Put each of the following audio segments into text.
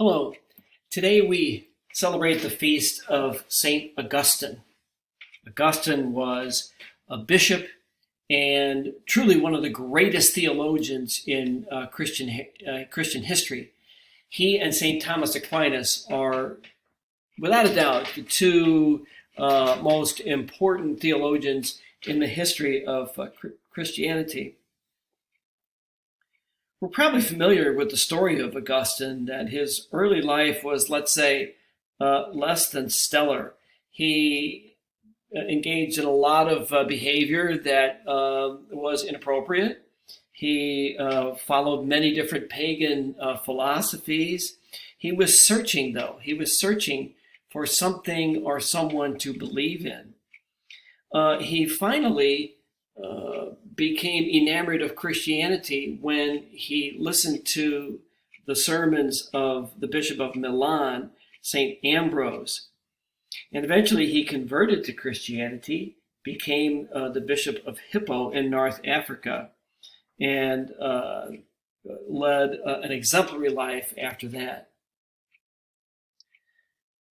Hello. Today we celebrate the feast of St. Augustine. Augustine was a bishop and truly one of the greatest theologians in Christian history. He and St. Thomas Aquinas are, without a doubt, the two most important theologians in the history of Christianity. We're probably familiar with the story of Augustine, that his early life was, let's say, less than stellar. He engaged in a lot of behavior that was inappropriate. He followed many different pagan philosophies. He was searching, though. He was searching for something or someone to believe in. He finally became enamored of Christianity when he listened to the sermons of the Bishop of Milan, St. Ambrose. And eventually he converted to Christianity, became the Bishop of Hippo in North Africa, and led an exemplary life after that.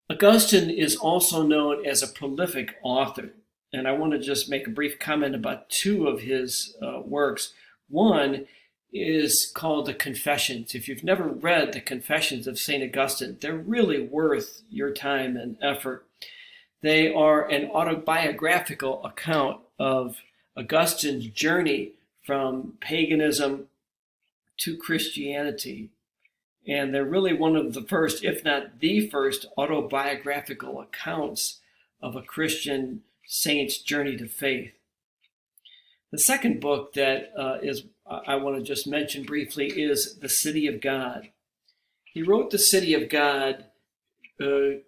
Augustine is also known as a prolific author. And I want to just make a brief comment about two of his works. One is called the Confessions. If you've never read the Confessions of St. Augustine, they're really worth your time and effort. They are an autobiographical account of Augustine's journey from paganism to Christianity. And they're really one of the first, if not the first, autobiographical accounts of a Christian saint's journey to faith. The second book that I want to just mention briefly is The City of God. He wrote The City of God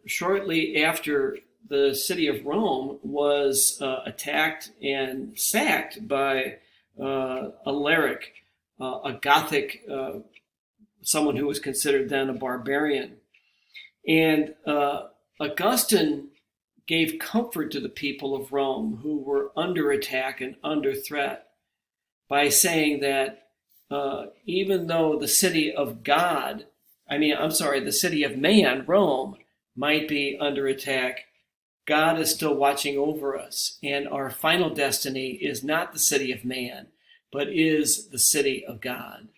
shortly after the city of Rome was attacked and sacked by Alaric, a Gothic, someone who was considered then a barbarian. And Augustine gave comfort to the people of Rome who were under attack and under threat by saying that even though the city of the city of man, Rome, might be under attack, God is still watching over us, and our final destiny is not the city of man, but is the city of God.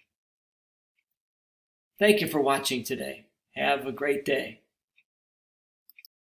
Thank you for watching today. Have a great day.